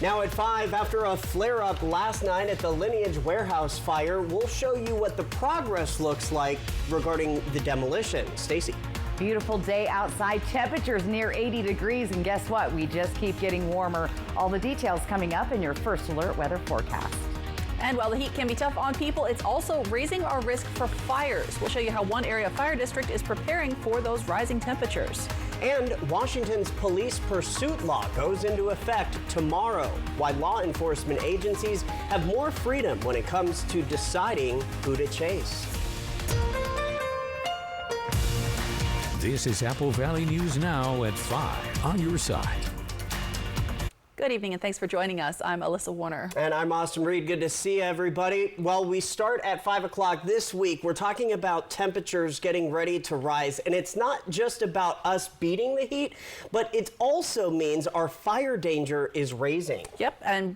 Now at 5, after a flare-up last night at the Lineage warehouse fire, we'll show you what the progress looks like regarding the demolition. Stacy. Beautiful day outside, temperatures near 80 degrees, and guess what? We just keep getting warmer. All the details coming up in your First Alert weather forecast. And while the heat can be tough on people, it's also raising our risk for fires. We'll show you how one area fire district is preparing for those rising temperatures. And Washington's police pursuit law goes into effect tomorrow, why law enforcement agencies have more freedom when it comes to deciding who to chase. This is Apple Valley News Now at 5 on your side. Good evening and thanks for joining us. I'm Alyssa Warner. And I'm Austin Reed. Good to see everybody. Well, we start at 5 o'clock this week. We're talking about temperatures getting ready to rise. And it's not just about us beating the heat, but it also means our fire danger is raising. Yep. And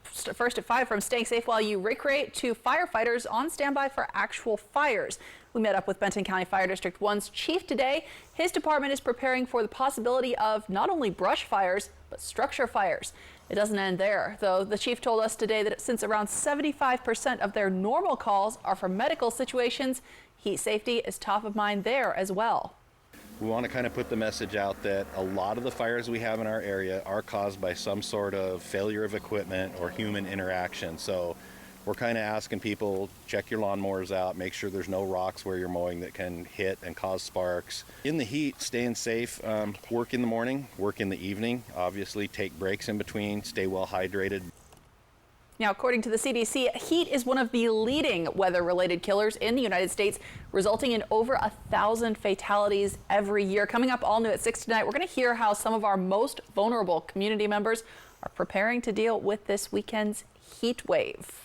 first at 5, from staying safe while you recreate to firefighters on standby for actual fires. We met up with Benton County Fire District 1's chief today. His department is preparing for the possibility of not only brush fires, but structure fires. It doesn't end there, though. The chief told us today that since around 75% of their normal calls are for medical situations, heat safety is top of mind there as well. We want to kind of put the message out that a lot of the fires we have in our area are caused by some sort of failure of equipment or human interaction. So we're kind of asking people, check your lawnmowers out, make sure there's no rocks where you're mowing that can hit and cause sparks. In the heat, staying safe, work in the morning, work in the evening, obviously take breaks in between, stay well hydrated. Now, according to the CDC, heat is one of the leading weather-related killers in the United States, resulting in over 1,000 fatalities every year. Coming up all new at 6 tonight, we're going to hear how some of our most vulnerable community members are preparing to deal with this weekend's heat wave.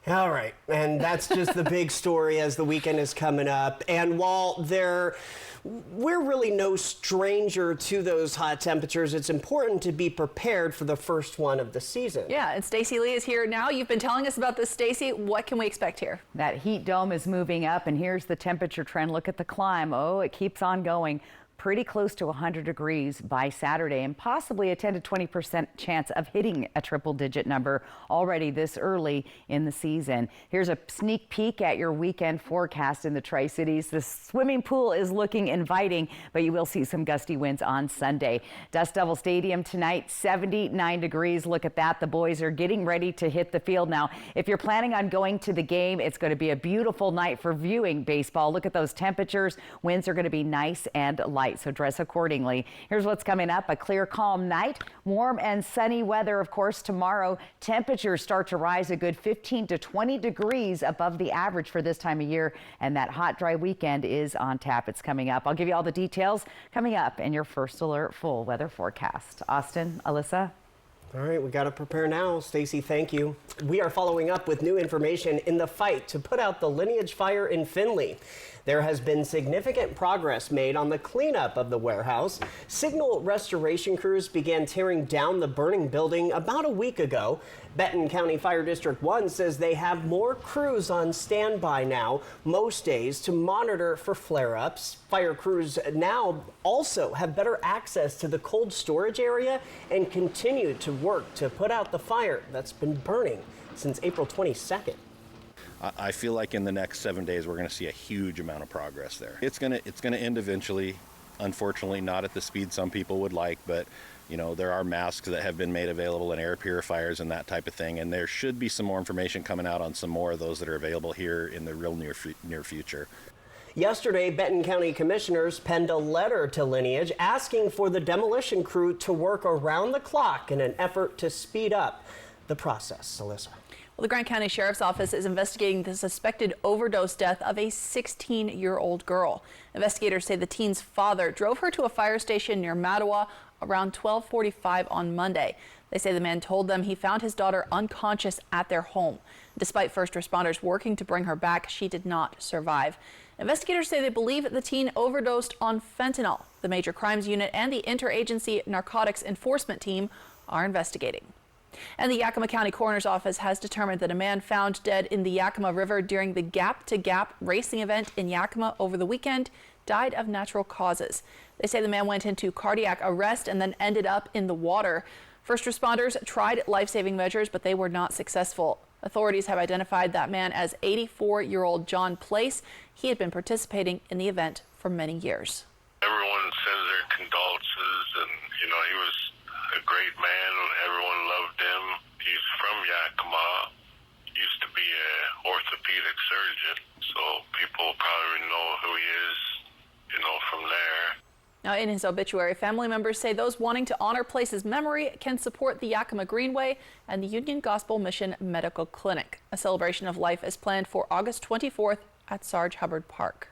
All right, and that's just the big story as the weekend is coming up. And while we're really no stranger to those hot temperatures, it's important to be prepared for the first one of the season. Yeah, and Stacy Lee is here now. You've been telling us about this, Stacy. What can we expect here? That heat dome is moving up, and here's the temperature trend. Look at the climb. Oh, it keeps on going. Pretty close to 100 degrees by Saturday, and possibly a 10 to 20% chance of hitting a triple-digit number already this early in the season. Here's a sneak peek at your weekend forecast in the Tri-Cities. The swimming pool is looking inviting, but you will see some gusty winds on Sunday. Dust Devil Stadium tonight, 79 degrees. Look at that. The boys are getting ready to hit the field now. If you're planning on going to the game, it's going to be a beautiful night for viewing baseball. Look at those temperatures. Winds are going to be nice and light, so dress accordingly. Here's what's coming up. A clear, calm night. Warm and sunny weather, of course, tomorrow. Temperatures start to rise a good 15 to 20 degrees above the average for this time of year, and that hot, dry weekend is on tap. It's coming up. I'll give you all the details coming up in your First Alert full weather forecast. Austin, Alyssa. All right, we got to prepare now. Stacy, thank you. We are following up with new information in the fight to put out the Lineage fire in Findlay. There has been significant progress made on the cleanup of the warehouse. Signal restoration crews began tearing down the burning building about a week ago. Benton County Fire District 1 says they have more crews on standby now most days to monitor for flare-ups. Fire crews now also have better access to the cold storage area and continue to work to put out the fire that's been burning since April 22nd. I feel like in the next 7 days we're going to see a huge amount of progress there. It's going to end eventually. Unfortunately, not at the speed some people would like, but you know, there are masks that have been made available and air purifiers and that type of thing, and there should be some more information coming out on some more of those that are available here in the real near future. Yesterday, Benton County commissioners penned a letter to Lineage asking for the demolition crew to work around the clock in an effort to speed up the process. Alyssa. Well, the Grant County Sheriff's Office is investigating the suspected overdose death of a 16-year-old girl. Investigators say the teen's father drove her to a fire station near Mattawa around 12:45 on Monday. They say the man told them he found his daughter unconscious at their home. Despite first responders working to bring her back, she did not survive. Investigators say they believe the teen overdosed on fentanyl. The Major Crimes Unit and the Interagency Narcotics Enforcement Team are investigating. And the Yakima County Coroner's Office has determined that a man found dead in the Yakima River during the Gap to Gap racing event in Yakima over the weekend died of natural causes. They say the man went into cardiac arrest and then ended up in the water. First responders tried life-saving measures, but they were not successful. Authorities have identified that man as 84-year-old John Place. He had been participating in the event for many years. Everyone sends their condolences, and he was a great man. Everyone loved him. He's from Yakima. Used to be an orthopedic surgeon, so people probably know who he is, from there. Now, in his obituary, family members say those wanting to honor Place's memory can support the Yakima Greenway and the Union Gospel Mission Medical Clinic. A celebration of life is planned for August 24th at Sarge Hubbard Park.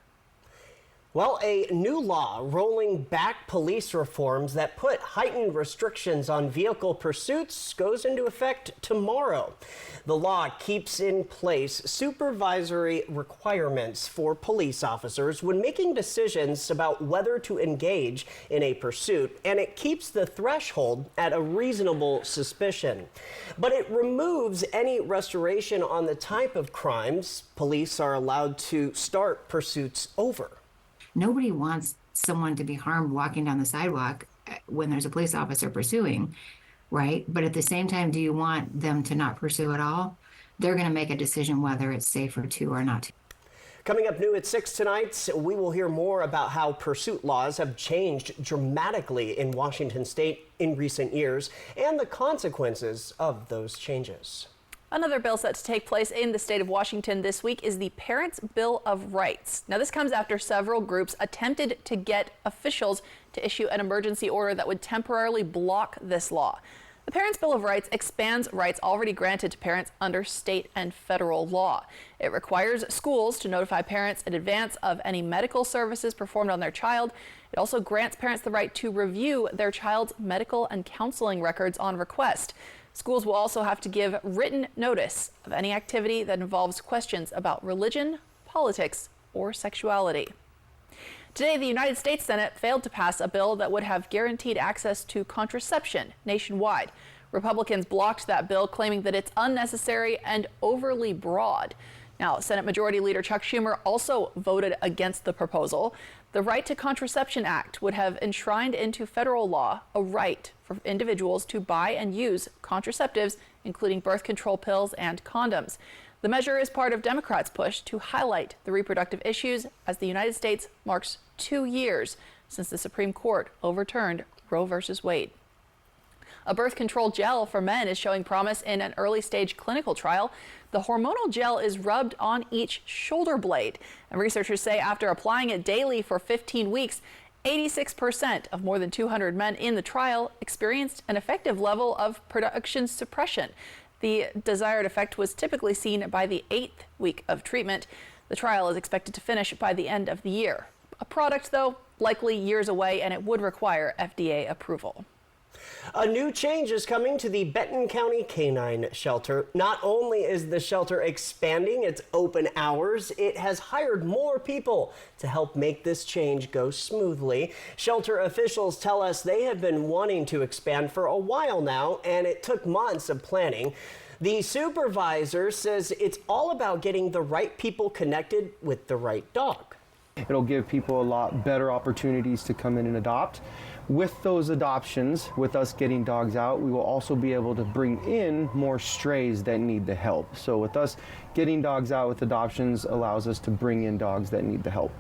Well, a new law rolling back police reforms that put heightened restrictions on vehicle pursuits goes into effect tomorrow. The law keeps in place supervisory requirements for police officers when making decisions about whether to engage in a pursuit, and it keeps the threshold at a reasonable suspicion. But it removes any restoration on the type of crimes police are allowed to start pursuits over. Nobody wants someone to be harmed walking down the sidewalk when there's a police officer pursuing, right? But at the same time, do you want them to not pursue at all? They're going to make a decision whether it's safer to or not to. Coming up new at 6 tonight, we will hear more about how pursuit laws have changed dramatically in Washington state in recent years and the consequences of those changes. Another bill set to take place in the state of Washington this week is the Parents' Bill of Rights. Now, this comes after several groups attempted to get officials to issue an emergency order that would temporarily block this law. The Parents' Bill of Rights expands rights already granted to parents under state and federal law. It requires schools to notify parents in advance of any medical services performed on their child. It also grants parents the right to review their child's medical and counseling records on request. Schools will also have to give written notice of any activity that involves questions about religion, politics, or sexuality. Today, the United States Senate failed to pass a bill that would have guaranteed access to contraception nationwide. Republicans blocked that bill, claiming that it's unnecessary and overly broad. Now, Senate Majority Leader Chuck Schumer also voted against the proposal. The Right to Contraception Act would have enshrined into federal law a right for individuals to buy and use contraceptives, including birth control pills and condoms. The measure is part of Democrats' push to highlight the reproductive issues as the United States marks 2 years since the Supreme Court overturned Roe v. Wade. A birth control gel for men is showing promise in an early-stage clinical trial. The hormonal gel is rubbed on each shoulder blade, and researchers say after applying it daily for 15 weeks, 86% of more than 200 men in the trial experienced an effective level of production suppression. The desired effect was typically seen by the 8th week of treatment. The trial is expected to finish by the end of the year. A product, though, likely years away, and it would require FDA approval. A new change is coming to the Benton County Canine Shelter. Not only is the shelter expanding its open hours, it has hired more people to help make this change go smoothly. Shelter officials tell us they have been wanting to expand for a while now, and it took months of planning. The supervisor says it's all about getting the right people connected with the right dog. It'll give people a lot better opportunities to come in and adopt. With those adoptions, with us getting dogs out, we will also be able to bring in more strays that need the help. So with us getting dogs out with adoptions allows us to bring in dogs that need the help.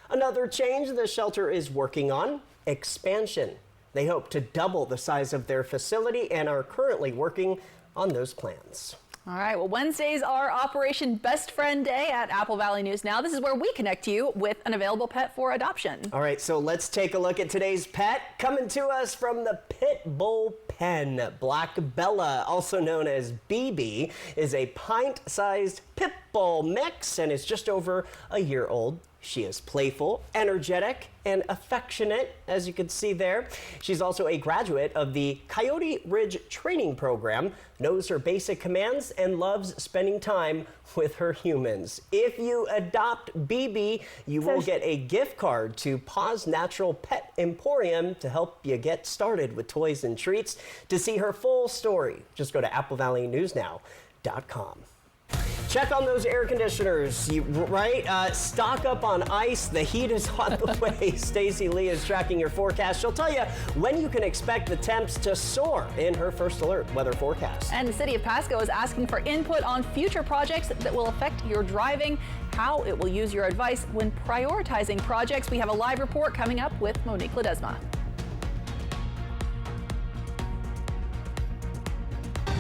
Another change the shelter is working on, expansion. They hope to double the size of their facility and are currently working on those plans. All right, well, Wednesdays are Operation Best Friend Day at Apple Valley News Now. This is where we connect you with an available pet for adoption. All right, so let's take a look at today's pet. Coming to us from the Pit Bull Pen, Black Bella, also known as BB, is a pint-sized pit bull mix and is just over a year old. She is playful, energetic, and affectionate, as you can see there. She's also a graduate of the Coyote Ridge training program, knows her basic commands, and loves spending time with her humans. If you adopt BB, you will get a gift card to Paws Natural Pet Emporium to help you get started with toys and treats. To see her full story, just go to applevalleynewsnow.com. Check on those air conditioners, right? Stock up on ice. The heat is on the way. Stacey Lee is tracking your forecast. She'll tell you when you can expect the temps to soar in her First Alert weather forecast. And the city of Pasco is asking for input on future projects that will affect your driving, how it will use your advice when prioritizing projects. We have a live report coming up with Monique Ledesma.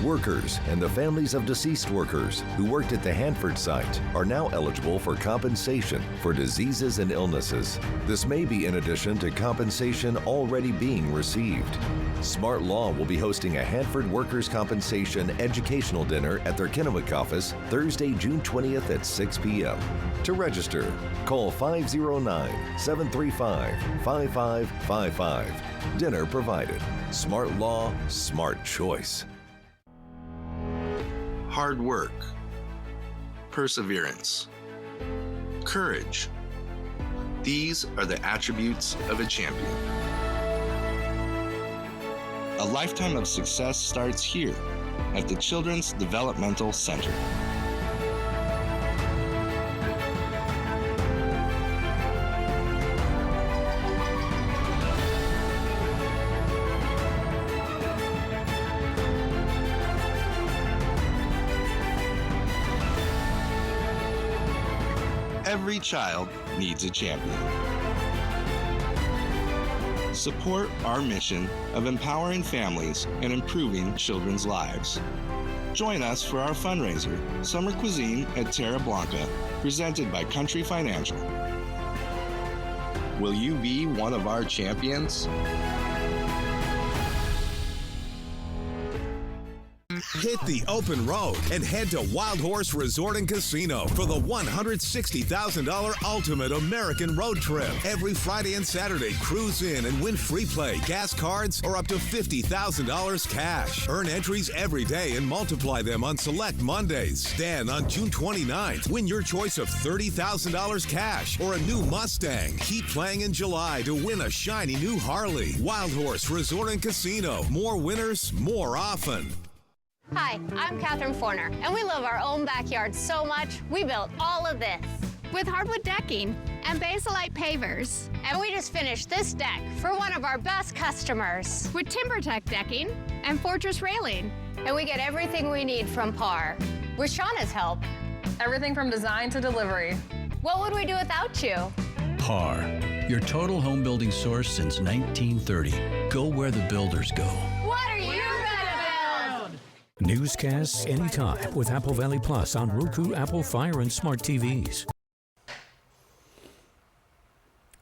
Workers and the families of deceased workers who worked at the Hanford site are now eligible for compensation for diseases and illnesses. This may be in addition to compensation already being received. Smart Law will be hosting a Hanford Workers' Compensation educational dinner at their Kennewick office Thursday, June 20th at 6 p.m. To register, call 509-735-5555. Dinner provided. Smart Law, smart choice. Hard work, perseverance, courage. These are the attributes of a champion. A lifetime of success starts here at the Children's Developmental Center. Every child needs a champion. Support our mission of empowering families and improving children's lives. Join us for our fundraiser, Summer Cuisine at Terra Blanca, presented by Country Financial. Will you be one of our champions? Hit the open road and head to Wild Horse Resort and Casino for the $160,000 Ultimate American Road Trip. Every Friday and Saturday, cruise in and win free play, gas cards, or up to $50,000 cash. Earn entries every day and multiply them on select Mondays. Then on June 29th, win your choice of $30,000 cash or a new Mustang. Keep playing in July to win a shiny new Harley. Wild Horse Resort and Casino. More winners, more often. Hi, I'm Catherine Forner, and we love our own backyard so much, we built all of this. With hardwood decking and basalite pavers. And we just finished this deck for one of our best customers. With TimberTech decking and Fortress railing. And we get everything we need from PAR. With Shauna's help. Everything from design to delivery. What would we do without you? PAR, your total home building source since 1930. Go where the builders go. What are you gonna build? Newscasts anytime with Apple Valley Plus on Roku, Apple Fire, and smart TVs.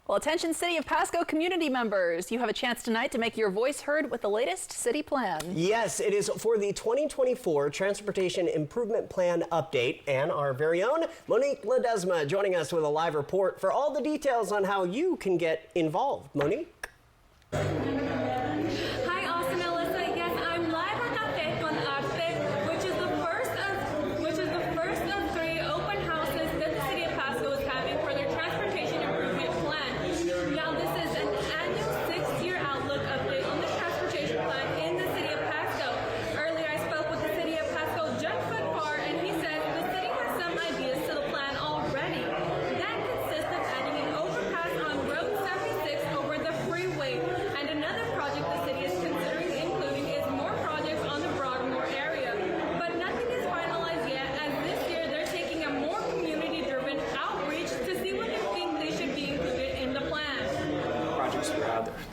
Well, attention City of Pasco community members. You have a chance tonight to make your voice heard with the latest city plan. Yes, it is for the 2024 Transportation Improvement Plan update, and our very own Monique Ledesma joining us with a live report for all the details on how you can get involved. Monique?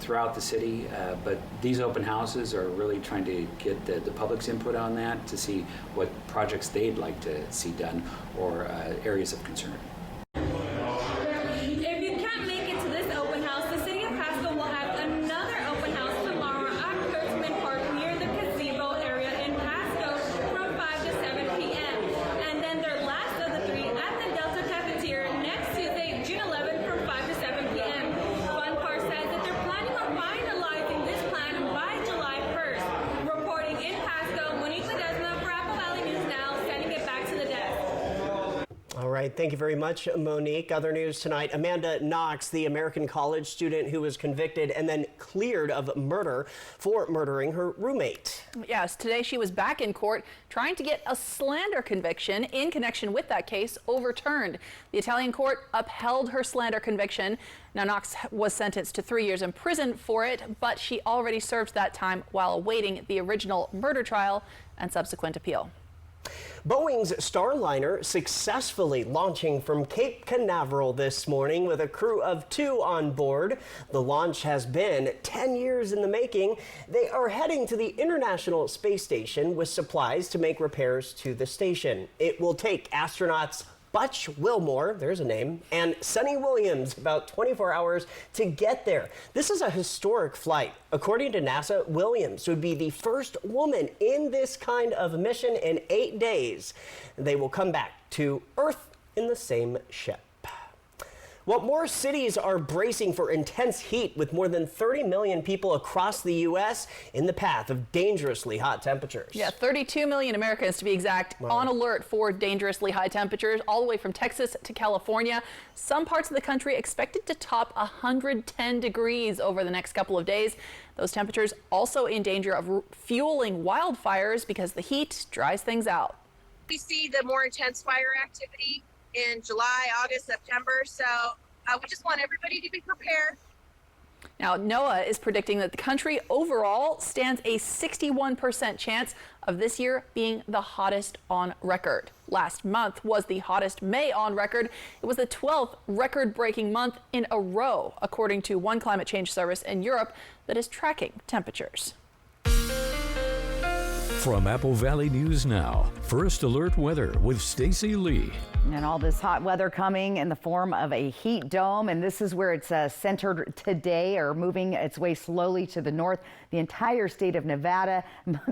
Throughout the city, but these open houses are really trying to get the public's input on that to see what projects they'd like to see done or areas of concern. If you can't make it to this open house, the City of Pasco will have another open house tomorrow at Kurtzman Park near the gazebo area in Pasco from 5 to 7 p.m. And then their last of the three at the Delta Cafeteria next Tuesday, June 11th from 5 to 7 p.m. Fun Part says that they're planning on finalizing this plan by July 1st. Reporting in Pasco, Monique Ledesma for Apple Valley News Now, sending it back to the desk. All right, thank you very much, Monique. Other news tonight, Amanda Knox, the American college student who was convicted and then cleared of murder for murdering her roommate. Yes, today she was back in court trying to get a slander conviction in connection with that case overturned. The Italian court upheld her slander conviction. Now, Knox was sentenced to 3 years in prison for it, but she already served that time while awaiting the original murder trial and subsequent appeal. Boeing's Starliner successfully launching from Cape Canaveral this morning with a crew of 2 on board. The launch has been 10 years in the making. They are heading to the International Space Station with supplies to make repairs to the station. It will take astronauts Butch Wilmore, there's a name, and Sunny Williams about 24 hours to get there. This is a historic flight. According to NASA, Williams would be the first woman in this kind of mission in 8 days. They will come back to Earth in the same ship. Well, more cities are bracing for intense heat with more than 30 million people across the U.S. in the path of dangerously hot temperatures. Yeah, 32 million Americans, to be exact, on alert for dangerously high temperatures all the way from Texas to California. Some parts of the country expected to top 110 degrees over the next couple of days. Those temperatures also in danger of fueling wildfires because the heat dries things out. We see the more intense fire activity in July, August, September. So we just want everybody to be prepared. Now, NOAA is predicting that the country overall stands a 61% chance of this year being the hottest on record. Last month was the hottest May on record. It was the 12th record-breaking month in a row, according to one climate change service in Europe that is tracking temperatures. From Apple Valley News Now, First Alert Weather with Stacy Lee. And all this hot weather coming in the form of a heat dome, and this is where it's centered today, or moving its way slowly to the north. The entire state of Nevada,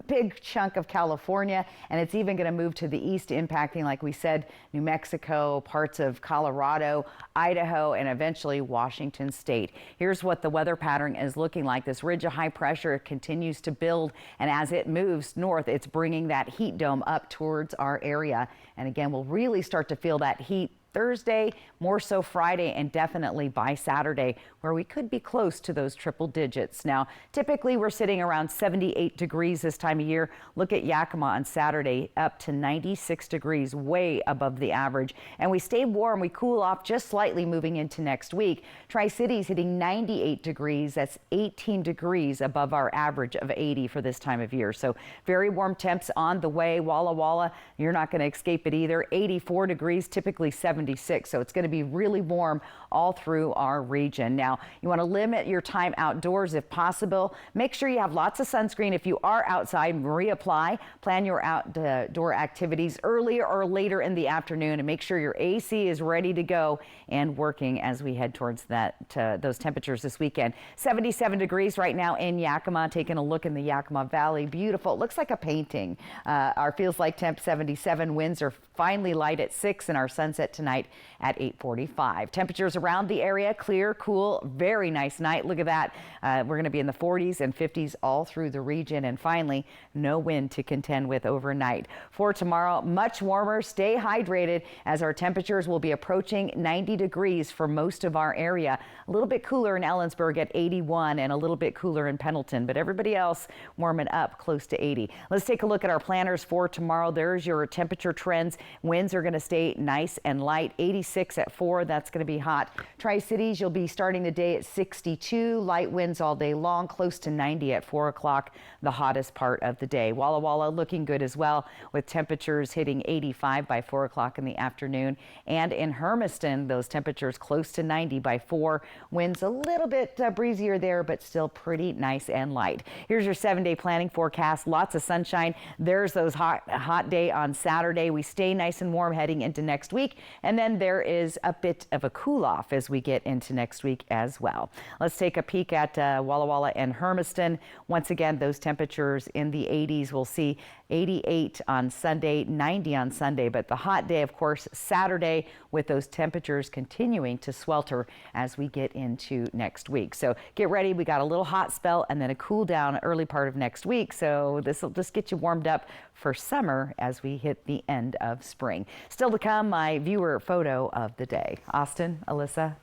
big chunk of California, and it's even going to move to the east, impacting, like we said, New Mexico, parts of Colorado, Idaho, and eventually Washington state. Here's what the weather pattern is looking like. This ridge of high pressure continues to build, and as it moves north, it's bringing that heat dome up towards our area. And again, we'll really start to feel that heat Thursday, more so Friday, and definitely by Saturday, where we could be close to those triple digits. Now, typically we're sitting around 78 degrees this time of year. Look at Yakima on Saturday, up to 96 degrees, way above the average. And we stay warm, we cool off just slightly moving into next week. Tri-Cities hitting 98 degrees. That's 18 degrees above our average of 80 for this time of year. So very warm temps on the way. Walla Walla, you're not going to escape it either. 84 degrees, typically 76. So it's going to be really warm all through our region. Now, you want to limit your time outdoors if possible. Make sure you have lots of sunscreen if you are outside. Reapply. Plan your outdoor activities earlier or later in the afternoon, and make sure your AC is ready to go and working as we head towards those temperatures this weekend. 77 degrees right now in Yakima. Taking a look in the Yakima Valley. Beautiful. It looks like a painting. Our feels like temp 77. Winds are finally light at 6, and our sunset tonight at 8:45. Temperatures around the area, clear, cool, very nice night. Look at that. We're going to be in the 40s and 50s all through the region. And finally, no wind to contend with overnight. For tomorrow, much warmer. Stay hydrated as our temperatures will be approaching 90 degrees for most of our area. A little bit cooler in Ellensburg at 81 and a little bit cooler in Pendleton, but everybody else warming up close to 80. Let's take a look at our planners for tomorrow. There's your temperature trends. Winds are going to stay nice and light. 86 at 4. That's going to be hot. Tri-Cities, you'll be starting the day at 62. Light winds all day long, close to 90 at 4 o'clock, the hottest part of the day. Walla Walla looking good as well, with temperatures hitting 85 by 4 o'clock in the afternoon. And in Hermiston, those temperatures close to 90 by 4. Winds a little bit breezier there, but still pretty nice and light. Here's your 7-day planning forecast. Lots of sunshine. There's those hot day on Saturday. We stay nice and warm heading into next week. And then there is a bit of a cool off as we get into next week as well. Let's take a peek at Walla Walla and Hermiston. Once again, those temperatures in the 80s. We'll see 88 on Sunday, 90 on Sunday, but the hot day, of course, Saturday, with those temperatures continuing to swelter as we get into next week. So get ready. We got a little hot spell and then a cool down early part of next week. So this will just get you warmed up for summer as we hit the end of spring. Still to come, my viewer photo of the day. Austin, Alyssa.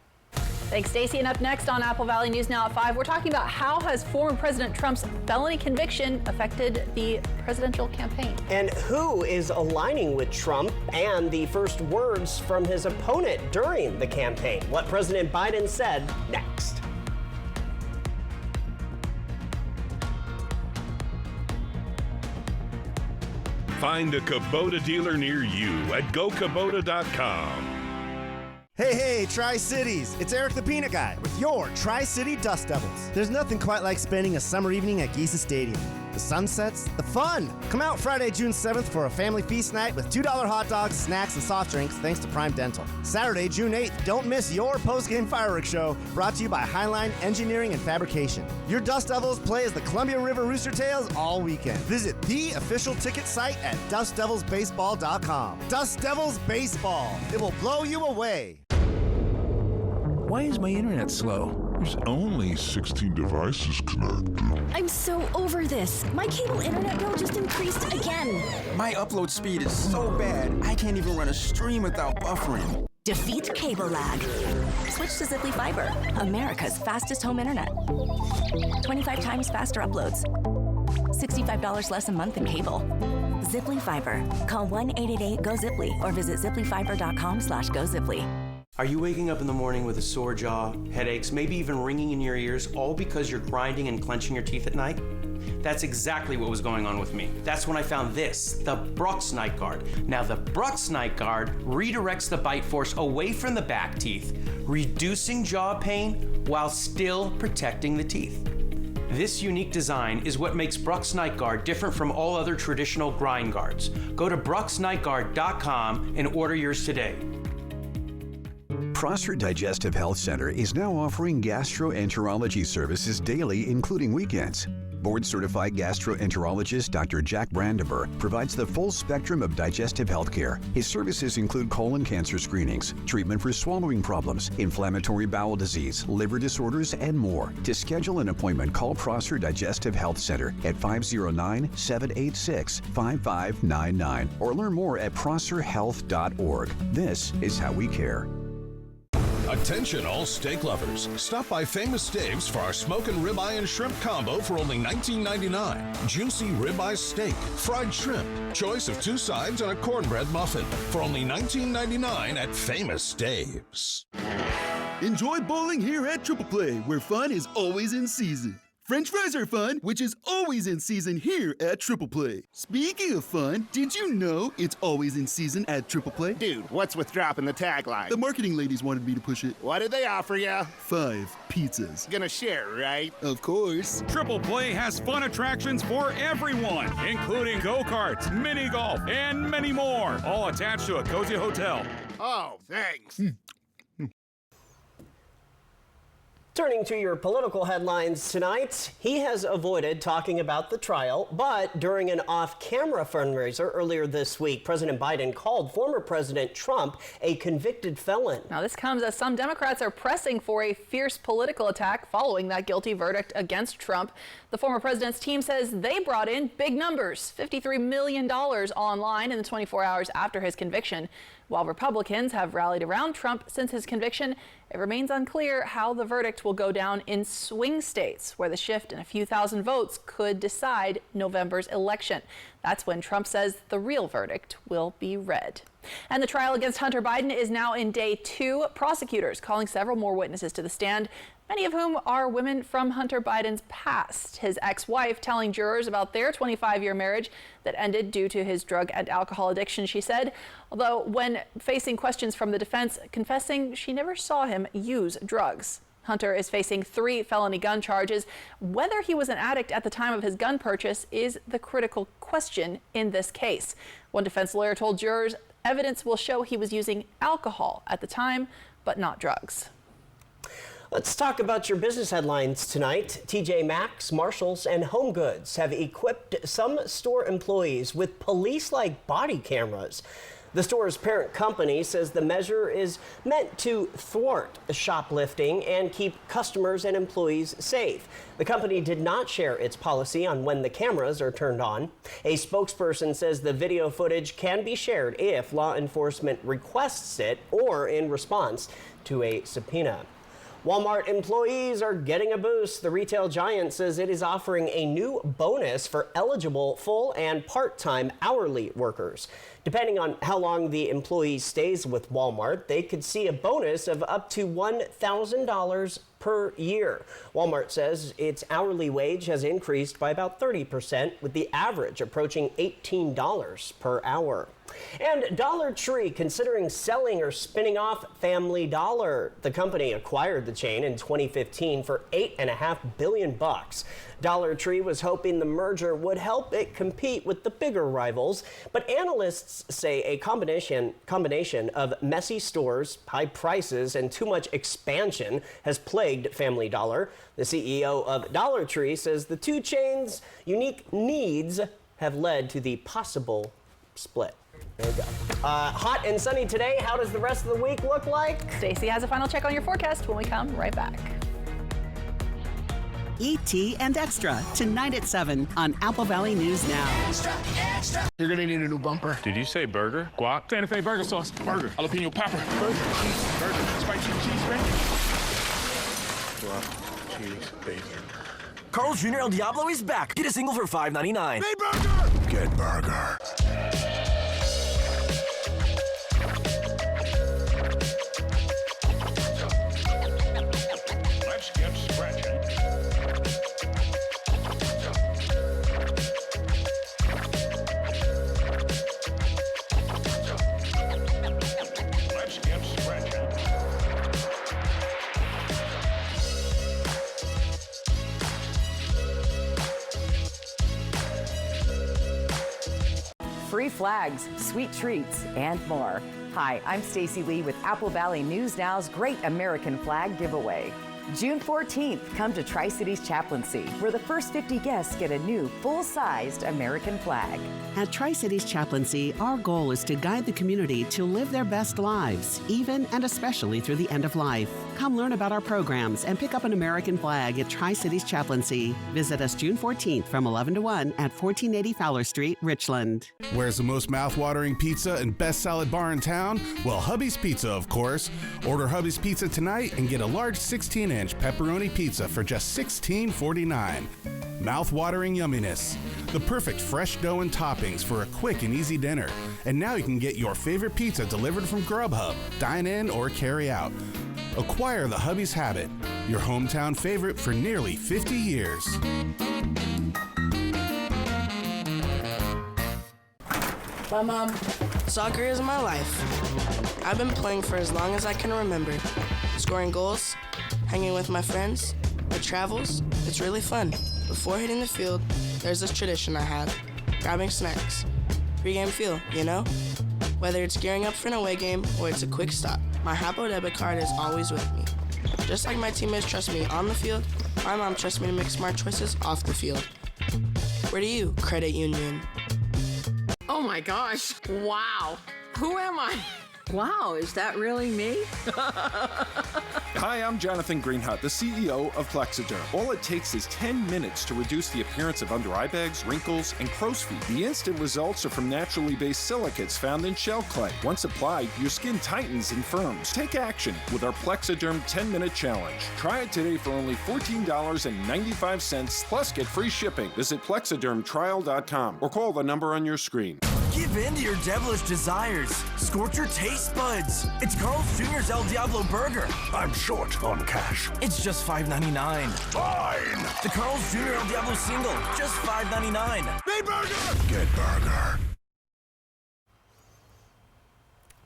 Thanks, Stacey. And up next on Apple Valley News Now at 5, we're talking about how has former President Trump's felony conviction affected the presidential campaign. And who is aligning with Trump and the first words from his opponent during the campaign. What President Biden said next. Find a Kubota dealer near you at gokubota.com. Hey, Tri-Cities! It's Eric the Peanut Guy with your Tri-City Dust Devils. There's nothing quite like spending a summer evening at Geisa Stadium. The sunsets, the fun! Come out Friday, June 7th for a family feast night with $2 hot dogs, snacks, and soft drinks thanks to Prime Dental. Saturday, June 8th, don't miss your post-game fireworks show brought to you by Highline Engineering and Fabrication. Your Dust Devils play as the Columbia River Rooster Tails all weekend. Visit the official ticket site at dustdevilsbaseball.com. Dust Devils Baseball. It will blow you away. Why is my internet slow? There's only 16 devices connected. I'm so over this. My cable internet bill just increased again. My upload speed is so bad, I can't even run a stream without buffering. Defeat cable lag. Switch to Ziply Fiber, America's fastest home internet. 25 times faster uploads. $65 less a month in cable. Ziply Fiber. Call 1-888-GO-ZIPLY or visit ziplyfiber.com/GoZiply. Are you waking up in the morning with a sore jaw, headaches, maybe even ringing in your ears, all because you're grinding and clenching your teeth at night? That's exactly what was going on with me. That's when I found this, the Brux Night Guard. Now, the Brux Night Guard redirects the bite force away from the back teeth, reducing jaw pain while still protecting the teeth. This unique design is what makes Brux Night Guard different from all other traditional grind guards. Go to bruxnightguard.com and order yours today. Prosser Digestive Health Center is now offering gastroenterology services daily, including weekends. Board-certified gastroenterologist Dr. Jack Brandenburg provides the full spectrum of digestive health care. His services include colon cancer screenings, treatment for swallowing problems, inflammatory bowel disease, liver disorders, and more. To schedule an appointment, call Prosser Digestive Health Center at 509-786-5599 or learn more at prosserhealth.org. This is how we care. Attention all steak lovers. Stop by Famous Steaks for our smoking ribeye and shrimp combo for only $19.99. Juicy ribeye steak, fried shrimp, choice of 2 sides and a cornbread muffin for only $19.99 at Famous Steaks. Enjoy bowling here at Triple Play, where fun is always in season. French fries are fun, which is always in season here at Triple Play. Speaking of fun, did you know it's always in season at Triple Play? Dude, what's with dropping the tagline? The marketing ladies wanted me to push it. What did they offer you? 5 pizzas. Gonna share, right? Of course. Triple Play has fun attractions for everyone, including go-karts, mini golf, and many more, all attached to a cozy hotel. Oh, thanks. Turning to your political headlines tonight, he has avoided talking about the trial, but during an off-camera fundraiser earlier this week, President Biden called former President Trump a convicted felon. Now, this comes as some Democrats are pressing for a fierce political attack following that guilty verdict against Trump. The former president's team says they brought in big numbers, $53 million online in the 24 hours after his conviction. While Republicans have rallied around Trump since his conviction, it remains unclear how the verdict will go down in swing states, where the shift in a few thousand votes could decide November's election. That's when Trump says the real verdict will be read. And the trial against Hunter Biden is now in day 2. Prosecutors calling several more witnesses to the stand, many of whom are women from Hunter Biden's past. His ex-wife telling jurors about their 25-year marriage that ended due to his drug and alcohol addiction, she said, although when facing questions from the defense, confessing she never saw him use drugs. Hunter is facing 3 felony gun charges. Whether he was an addict at the time of his gun purchase is the critical question in this case. One defense lawyer told jurors evidence will show he was using alcohol at the time, but not drugs. Let's talk about your business headlines tonight. TJ Maxx, Marshalls, and Home Goods have equipped some store employees with police-like body cameras. The store's parent company says the measure is meant to thwart shoplifting and keep customers and employees safe. The company did not share its policy on when the cameras are turned on. A spokesperson says the video footage can be shared if law enforcement requests it or in response to a subpoena. Walmart employees are getting a boost. The retail giant says it is offering a new bonus for eligible full and part-time hourly workers. Depending on how long the employee stays with Walmart, they could see a bonus of up to $1,000 per year. Walmart says its hourly wage has increased by about 30%, with the average approaching $18 per hour. And Dollar Tree considering selling or spinning off Family Dollar. The company acquired the chain in 2015 for $8.5 billion. Dollar Tree was hoping the merger would help it compete with the bigger rivals, but analysts say a combination of messy stores, high prices, and too much expansion has plagued Family Dollar. The CEO of Dollar Tree says the two chains' unique needs have led to the possible split. There you go. Hot and sunny today. How does the rest of the week look like? Stacey has a final check on your forecast when we come right back. E.T. and Extra, tonight at 7 on Apple Valley News Now. Extra, extra. You're gonna need a new bumper. Did you say burger? Guac? Santa Fe burger sauce. Burger. Jalapeno pepper. Burger. Cheese. Burger. Spicy cheese bacon. Guac. Cheese. Bacon. Carl's Jr. El Diablo is back. Get a single for $5.99. Hey, burger! Get burger. Let's get scratching. Let's get scratching. Free flags, sweet treats, and more. Hi, I'm Stacey Lee with Apple Valley News Now's Great American Flag Giveaway. June 14th, come to Tri-Cities Chaplaincy, where the first 50 guests get a new, full-sized American flag. At Tri-Cities Chaplaincy, our goal is to guide the community to live their best lives, even and especially through the end of life. Come learn about our programs and pick up an American flag at Tri-Cities Chaplaincy. Visit us June 14th from 11 to 1 at 1480 Fowler Street, Richland. Where's the most mouth-watering pizza and best salad bar in town? Well, Hubby's Pizza, of course. Order Hubby's Pizza tonight and get a large 16-inch pepperoni pizza for just $16.49. Mouth-watering yumminess. The perfect fresh dough and toppings for a quick and easy dinner. And now you can get your favorite pizza delivered from Grubhub, dine in, or carry out. Acquire the Hubby's Habit, your hometown favorite for nearly 50 years. Bye, Mom. Soccer is my life. I've been playing for as long as I can remember. Scoring goals, hanging with my friends, the travels, it's really fun. Before hitting the field, there's this tradition I have, grabbing snacks. Pre-game feel, you know? Whether it's gearing up for an away game or it's a quick stop, my Hapo debit card is always with me. Just like my teammates trust me on the field, my mom trusts me to make smart choices off the field. Where do you, credit union? Oh my gosh, wow. Who am I? Wow, is that really me? Hi, I'm Jonathan Greenhut, the CEO of Plexiderm. All it takes is 10 minutes to reduce the appearance of under eye bags, wrinkles, and crow's feet. The instant results are from naturally based silicates found in shell clay. Once applied, your skin tightens and firms. Take action with our Plexiderm 10-minute challenge. Try it today for only $14.95, plus get free shipping. Visit plexidermtrial.com or call the number on your screen. Give in to your devilish desires. Scorch your taste buds. It's Carl's Jr.'s El Diablo Burger. I'm short on cash. It's just $5.99. Fine. The Carl's Jr. El Diablo single, just $5.99. Hey, burger! Get burger.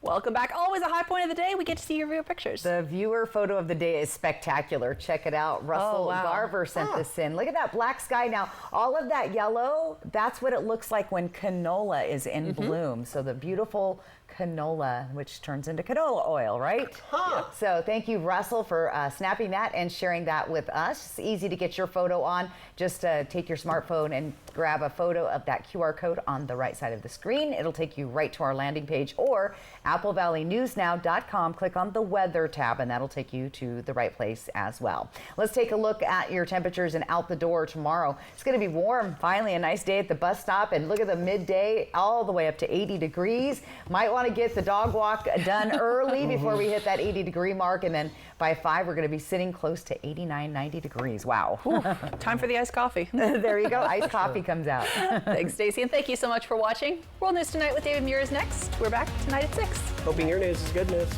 Welcome back. Always a high point of the day. We get to see your viewer pictures. The viewer photo of the day is spectacular. Check it out. Russell Garver sent this in. Look at that black sky. Now, all of that yellow, that's what it looks like when canola is in bloom. So the beautiful canola, which turns into canola oil, right? Huh. So thank you, Russell, for snapping that and sharing that with us. It's easy to get your photo on. Just take your smartphone and grab a photo of that QR code on the right side of the screen. It'll take you right to our landing page, or AppleValleyNewsNow.com. Click on the weather tab, and that'll take you to the right place as well. Let's take a look at your temperatures and out the door tomorrow. It's going to be warm. Finally, a nice day at the bus stop, and look at the midday all the way up to 80 degrees. Might want to get the dog walk done early before we hit that 80-degree mark, and then by 5, we're going to be sitting close to 89, 90 degrees. Wow. Time for the iced coffee. There you go. Iced coffee comes out. Thanks, Stacey, and thank you so much for watching. World News Tonight with David Muir is next. We're back tonight at 6. Hoping your news is good news.